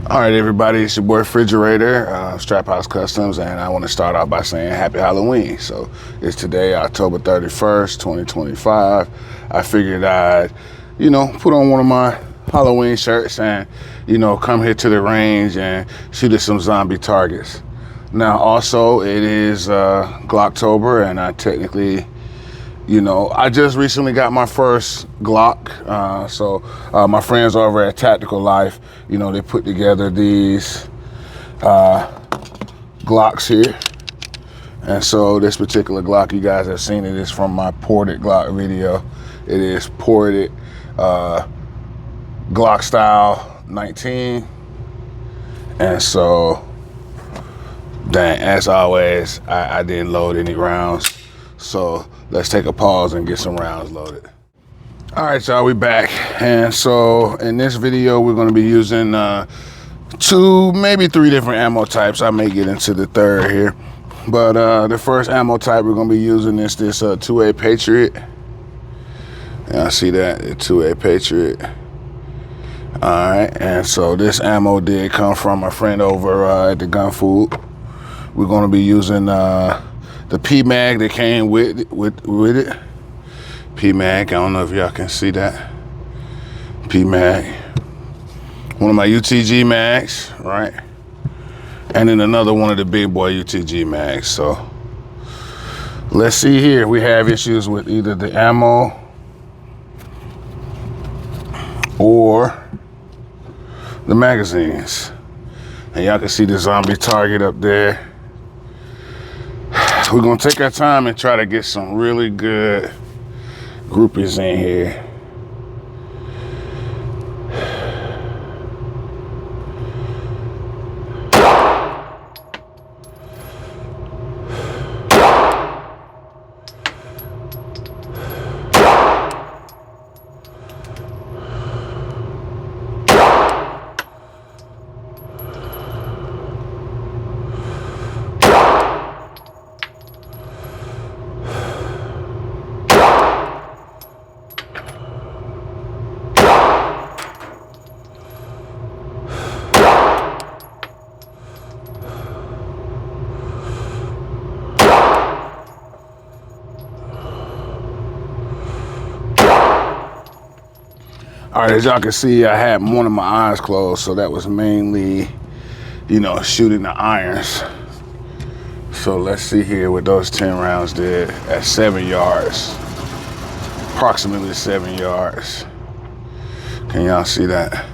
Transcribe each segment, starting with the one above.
All right, everybody, it's your boy Refrigerator, Strap House Customs, and I want to start off by saying Happy Halloween. So it's today, October 31st, 2025. I figured I'd, put on one of my Halloween shirts and, come here to the range and shoot at some zombie targets. Now, also, it is Glocktober, and I technically, I just recently got my first Glock. So my friends over at Tactical Life, they put together these Glocks here. And so this particular Glock, you guys have seen it, is from my ported Glock video. It is ported Glock style 19. And so, dang, as always, I didn't load any rounds. So let's take a pause and get some rounds loaded. All right, y'all, we back. And so in this video, we're gonna be using 2, maybe 3 different ammo types. I may get into the third here. But the first ammo type we're gonna be using is this 2A Patriot. And I see that, a 2A Patriot. All right, and so this ammo did come from a friend over at the Gun Food. We're gonna be using the P-Mag that came with it. P-Mag, I don't know if y'all can see that. P-Mag. One of my UTG mags, right? And then another one of the big boy UTG mags. So let's see here. We have issues with either the ammo or the magazines. And y'all can see the zombie target up there. We're gonna take our time and try to get some really good groupers in here. All right, as y'all can see, I had one of my eyes closed, so that was mainly, shooting the irons. So let's see here what those 10 rounds did at 7 yards, approximately 7 yards. Can y'all see that?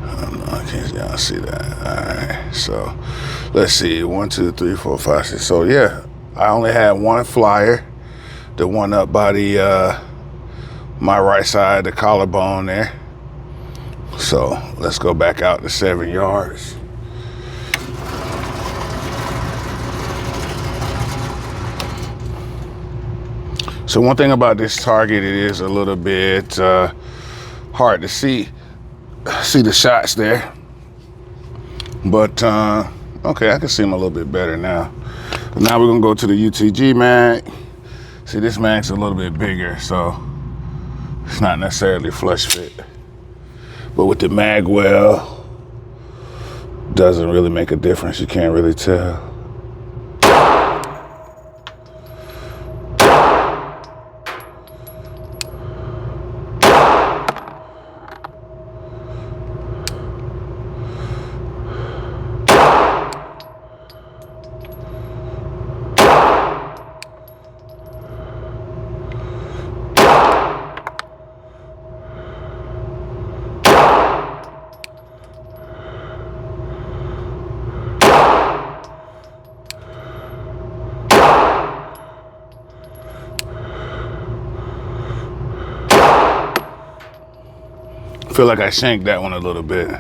I don't know, can't y'all see that? All right, so let's see, 1, 2, 3, 4, 5, 6. So yeah, I only had one flyer. The one up by the my right side, the collarbone there. So let's go back out to 7 yards. So one thing about this target, it is a little bit hard to see the shots there. But okay, I can see them a little bit better now. Now we're gonna go to the UTG mag. See, this mag's a little bit bigger, so it's not necessarily flush fit. But with the mag well, doesn't really make a difference. You can't really tell. Feel like I shanked that one a little bit.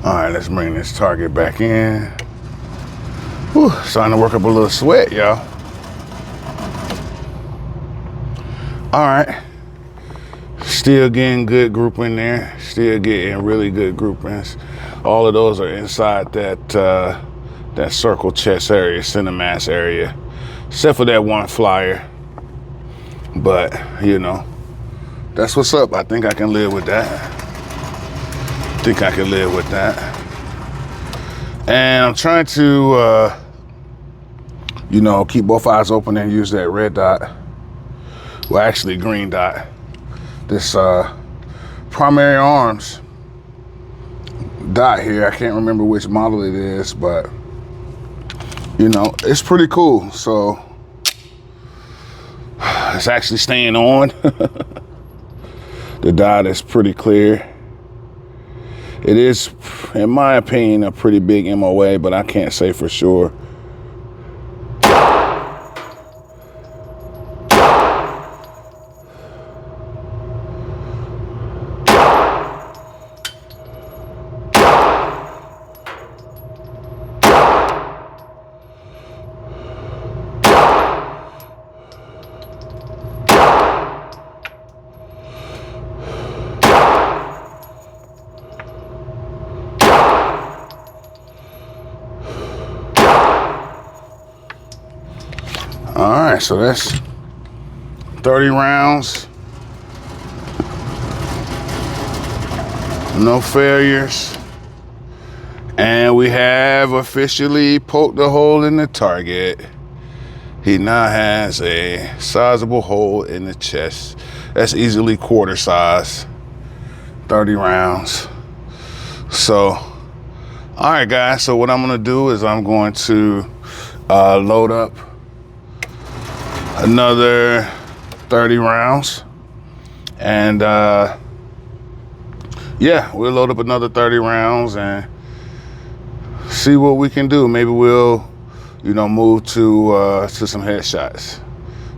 All right, let's bring this target back in. Whew, starting to work up a little sweat, y'all. All right, still getting good grouping there. Still getting really good groupings. All of those are inside that circle chest area, center mass area, except for that one flyer. But that's what's up. I think I can live with that. Think I can live with that. And I'm trying to, you know, keep both eyes open and use that red dot. Well, actually green dot. This Primary Arms dot here. I can't remember which model it is, but you know, it's pretty cool. So it's actually staying on. The dot is pretty clear. It is, in my opinion, a pretty big MOA, but I can't say for sure. All right, so that's 30 rounds. No failures. And we have officially poked a hole in the target. He now has a sizable hole in the chest. That's easily quarter size. 30 rounds. So, all right, guys. So what I'm gonna do is I'm going to load up another 30 rounds. And yeah, we'll load up another 30 rounds and see what we can do. Maybe we'll, you know, move to some headshots.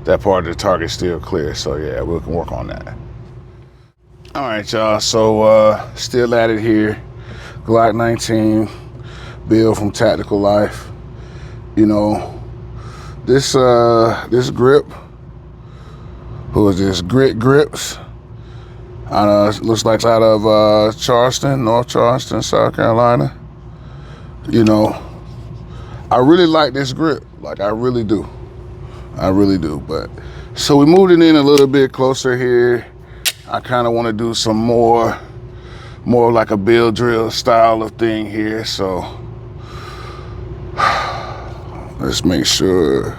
That part of the target's still clear, so yeah, we can work on that. All right, y'all, so still at it here. Glock 19, build from Tactical Life. You know, this grip, who is this? Grit Grips. Looks like it's out of Charleston, North Charleston, South Carolina. You know, I really like this grip. Like, I really do. I really do. But so we moved it in a little bit closer here. I kind of want to do some more like a build drill style of thing here. So let's make sure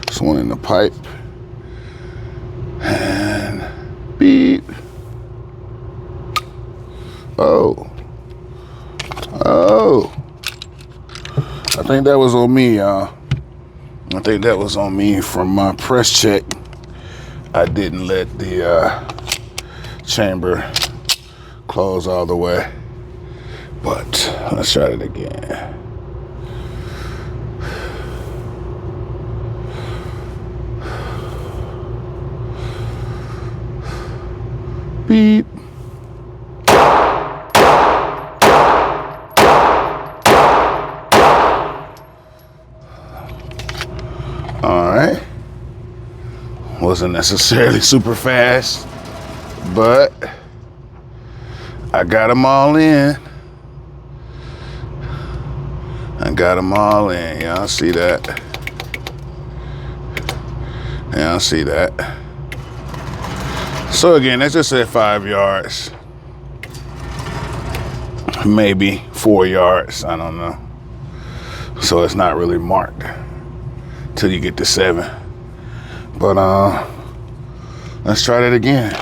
it's one in the pipe. And beep. Oh. I think that was on me, y'all. I think that was on me from my press check. I didn't let the chamber close all the way. But let's try it again. Beep. All right. Wasn't necessarily super fast, but I got them all in. Y'all see that? Y'all see that? So again, that's just at 5 yards. Maybe 4 yards, I don't know. So it's not really marked till you get to 7. But let's try that again.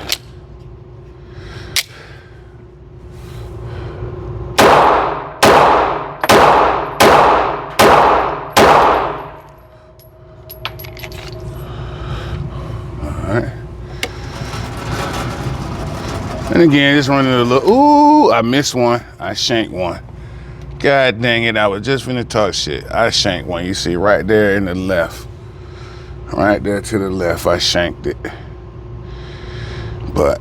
And again, just running a little, ooh, I missed one. I shanked one. God dang it, I was just finna talk shit. I shanked one. You see right there in the left. Right there to the left, I shanked it. But,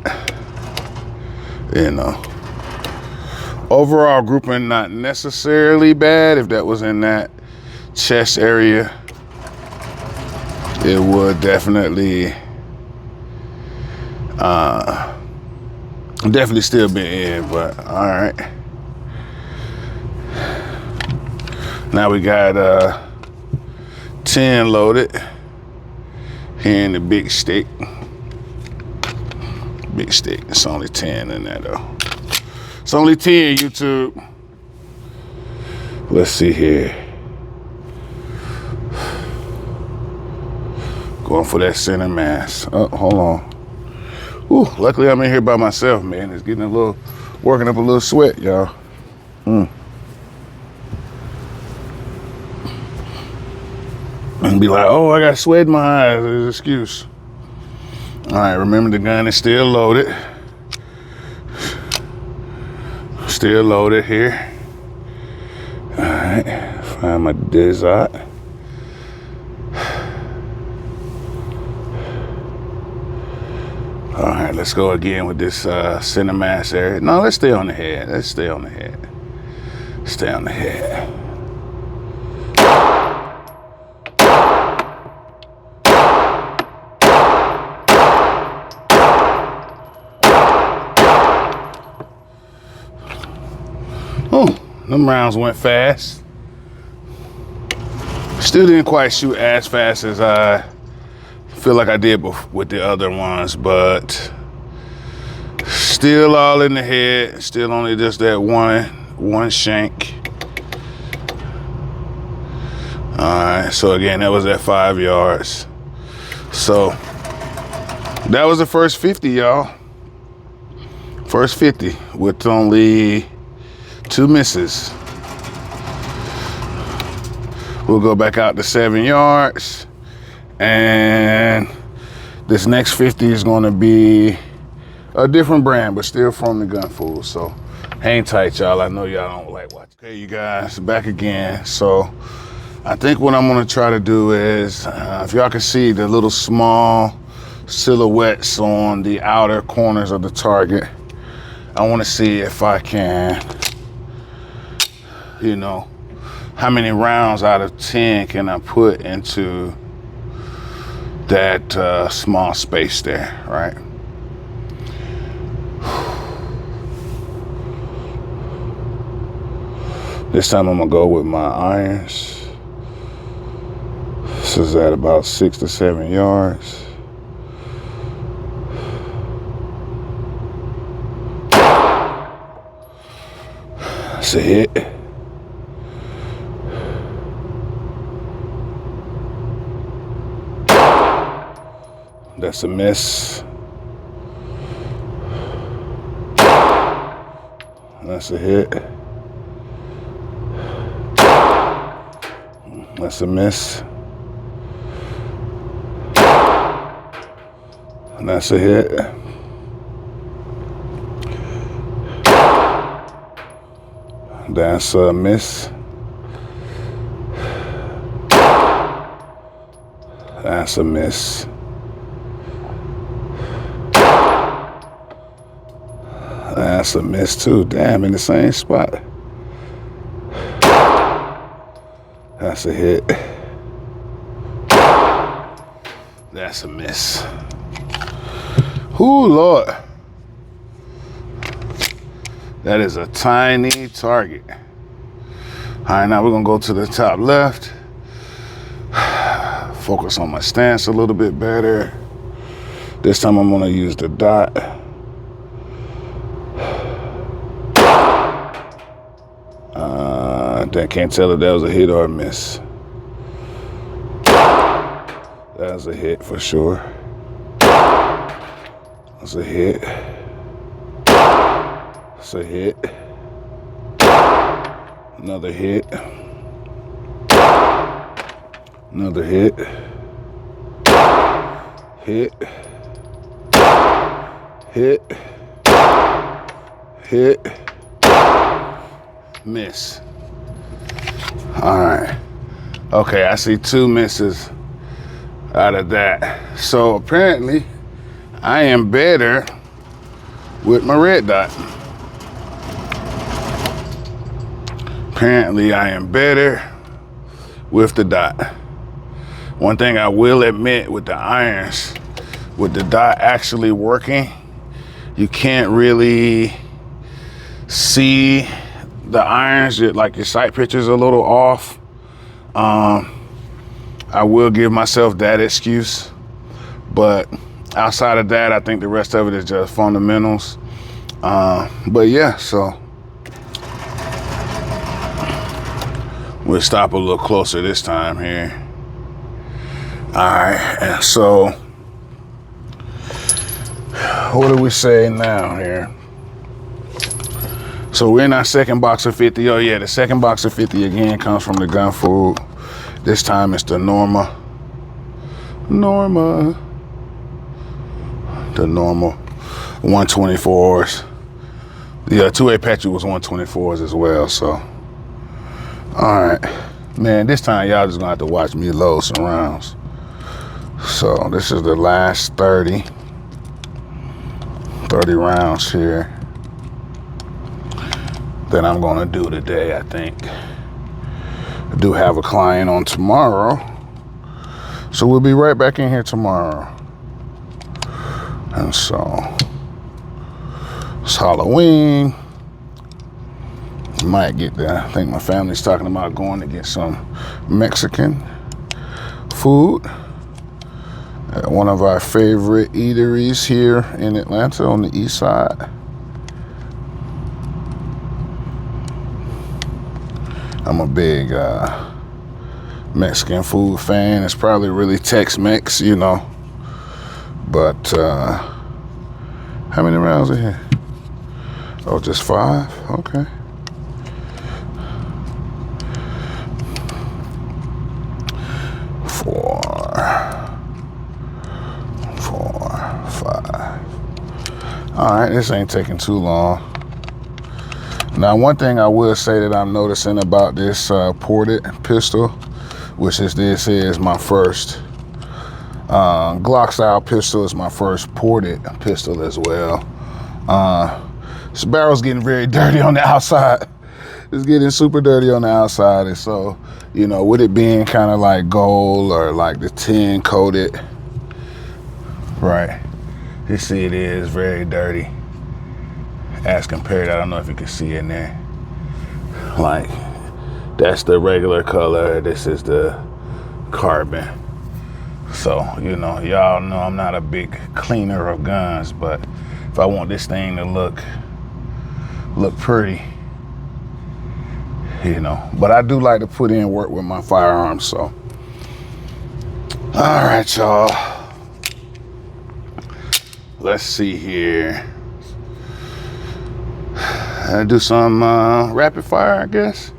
you know, overall grouping not necessarily bad. If that was in that chest area, it would definitely still be in, but all right. Now we got 10 loaded here in the big stick. Big stick. It's only 10 in there though. It's only 10, YouTube. Let's see here. Going for that center mass. Oh, hold on. Ooh, luckily I'm in here by myself, man. It's getting a little, working up a little sweat, y'all. And be like, oh, I got sweat in my eyes. There's an excuse. All right, remember the gun is still loaded. Still loaded here. All right, find my desert. All right, let's go again with this center mass area. No, let's stay on the head. Let's stay on the head. Stay on the head. Oh, them rounds went fast. Still didn't quite shoot as fast as I feel like I did with the other ones, but still all in the head. Still only just that one shank. All right, so again, that was at 5 yards. So that was the first 50, y'all. First 50 with only 2 misses. We'll go back out to 7 yards. And this next 50 is going to be a different brand, but still from the Gun Fool. So hang tight, y'all. I know y'all don't like watching. Okay, you guys, back again. So I think what I'm going to try to do is, if y'all can see the little small silhouettes on the outer corners of the target, I want to see if I can, you know, how many rounds out of 10 can I put into that small space there, right? This time I'm gonna go with my irons. This is at about 6 to 7 yards. That's a hit. That's a miss. That's a hit. That's a miss. That's a hit. That's a miss. That's a miss. That's a miss too. Damn, in the same spot. That's a hit. That's a miss. Ooh, Lord. That is a tiny target. All right, now we're gonna go to the top left. Focus on my stance a little bit better. This time I'm gonna use the dot. I can't tell if that was a hit or a miss. That was a hit for sure. That's a hit. That's a hit. Another hit. Another hit. Hit. Hit. Hit. Miss. All right. Okay, I see 2 misses out of that. So apparently I am better with my red dot. Apparently I am better with the dot. One thing I will admit with the irons, with the dot actually working, you can't really see the irons, like your sight picture's a little off. I will give myself that excuse, but Outside of that, I think the rest of it is just fundamentals. But yeah, so we'll stop a little closer this time here. All right, and so what do we say now here? So we're in our second box of 50. Oh yeah, the second box of 50 again comes from the gun food. This time it's the Norma. The normal 124s. The 2A Petri was 124s as well, so. All right, man, this time y'all just gonna have to watch me load some rounds. So this is the last 30 rounds here that I'm gonna do today, I think. I do have a client on tomorrow, so we'll be right back in here tomorrow. And so it's Halloween. Might get there. I think my family's talking about going to get some Mexican food at one of our favorite eateries here in Atlanta on the east side. I'm a big Mexican food fan. It's probably really Tex-Mex, you know. But how many rounds are here? Oh, just 5? Okay. 4, 5. All right, this ain't taking too long. Now, one thing I will say that I'm noticing about this ported pistol, which this is my first Glock style pistol, is my first ported pistol as well. This barrel's getting very dirty on the outside. It's getting super dirty on the outside, and so, you know, with it being kind of like gold or like the tin coated, right? You see it is very dirty as compared, I don't know if you can see in there. Like, that's the regular color, this is the carbon. So, you know, y'all know I'm not a big cleaner of guns, but if I want this thing to look pretty, you know, but I do like to put in work with my firearms. So, all right, y'all, let's see here. I do some rapid fire, I guess.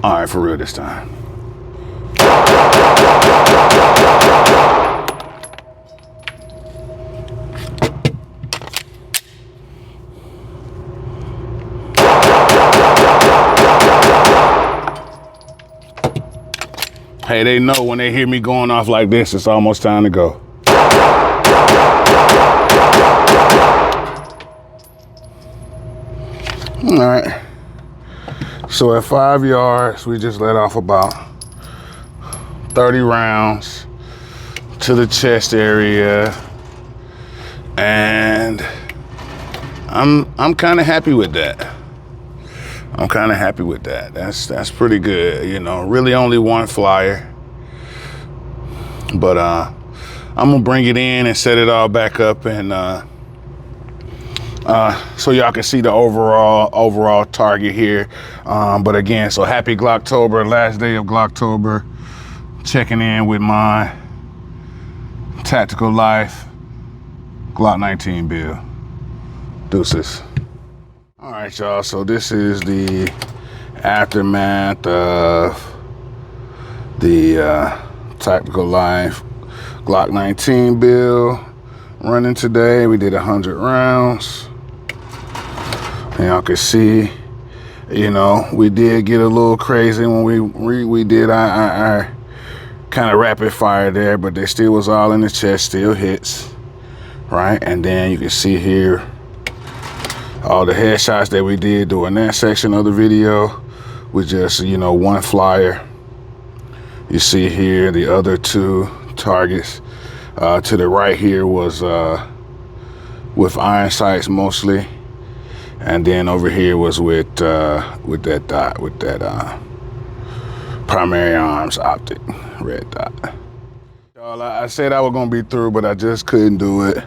All right, for real this time. Hey, they know when they hear me going off like this, it's almost time to go. All right. So at 5 yards, we just let off about 30 rounds to the chest area, and I'm kind of happy with that. That's pretty good, you know. Really only one flyer, but I'm gonna bring it in and set it all back up, and so y'all can see the overall target here. But again, so happy Glocktober, last day of Glocktober. Checking in with my Tactical Life Glock 19 build. Deuces. All right, y'all, so this is the aftermath of the Tactical Life Glock 19 build running today. We did 100 rounds. And y'all can see, you know, we did get a little crazy when we did our kind of rapid fire there, but they still was all in the chest, still hits, right? And then you can see here all the headshots that we did during that section of the video with just, you know, one flyer. You see here the other 2 targets. To the right here was with iron sights mostly. And then over here was with that dot, with that primary arms optic red dot. Y'all, I said I was gonna be through, but I just couldn't do it.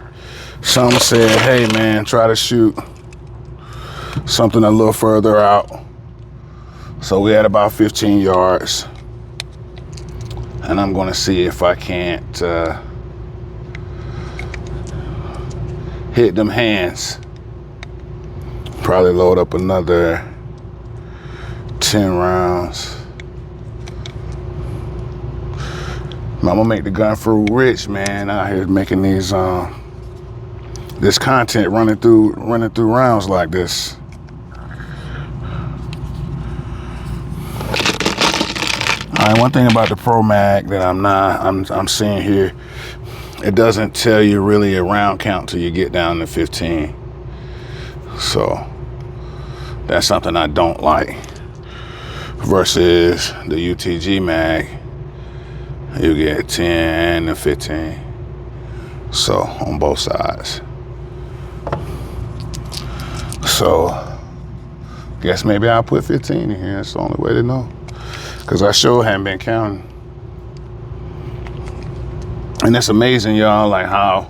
Some said, hey man, try to shoot something a little further out. So we had about 15 yards. And I'm gonna see if I can't hit them hands. Probably load up another 10 rounds. I'm gonna make the gun fruit rich, man. Out here making these this content running through rounds like this. All right, one thing about the Pro Mag that I'm seeing here, it doesn't tell you really a round count till you get down to 15. So that's something I don't like. Versus the UTG mag, you get 10 and 15. So on both sides. So guess maybe I'll put 15 in here. That's the only way to know. Because I sure haven't been counting. And it's amazing, y'all, like how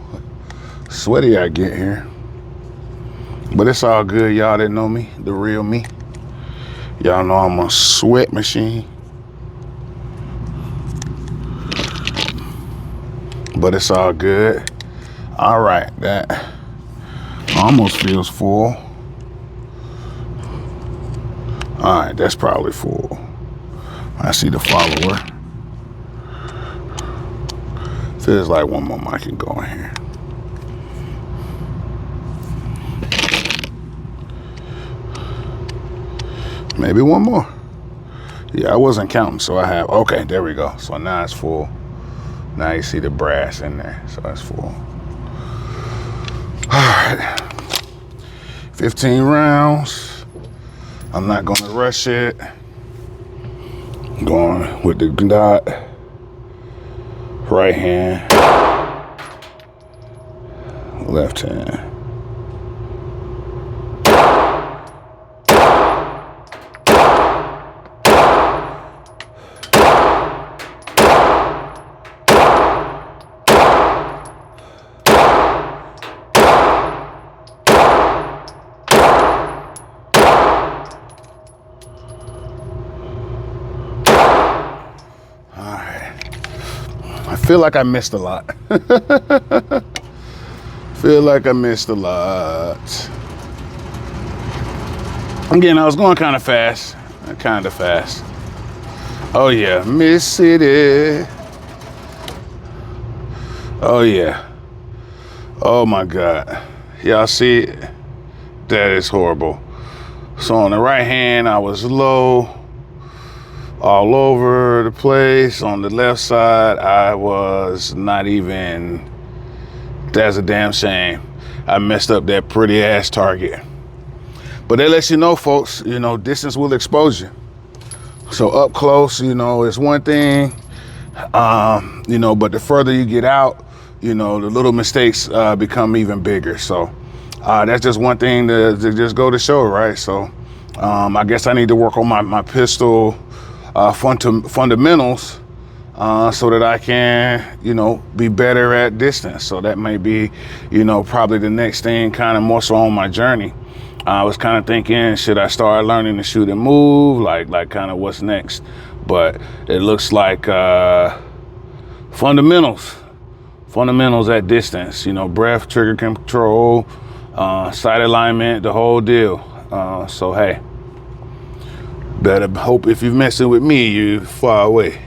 sweaty I get here. But it's all good. Y'all that know me, the real me. Y'all know I'm a sweat machine. But it's all good. All right, that almost feels full. All right, that's probably full. I see the follower. Feels like one more I can go in here. Maybe one more. Yeah, I wasn't counting, so I have, okay, there we go. So now it's full. Now you see the brass in there, so that's full. All right, 15 rounds. I'm not gonna rush it. Going with the dot, right hand, left hand. I feel like I missed a lot. Feel like I missed a lot. Again, I was going kind of fast. Oh yeah, Miss City. Oh yeah. Oh my God. Y'all see it? That is horrible. So on the right hand, I was low. All over the place. On the left side, I was not even, that's a damn shame. I messed up that pretty ass target. But that lets you know, folks, you know, distance will expose you. So up close, you know, is one thing, you know, but the further you get out, you know, the little mistakes become even bigger. So that's just one thing to just go to show, right? So I guess I need to work on my pistol fundamentals so that I can, you know, be better at distance. So that may be, you know, probably the next thing, kind of more so on my journey. I was kind of thinking, should I start learning to shoot and move? Like kind of what's next? But it looks like fundamentals at distance, you know, breath, trigger control, sight alignment, the whole deal. So, hey, better hope if you're messing with me, you're far away.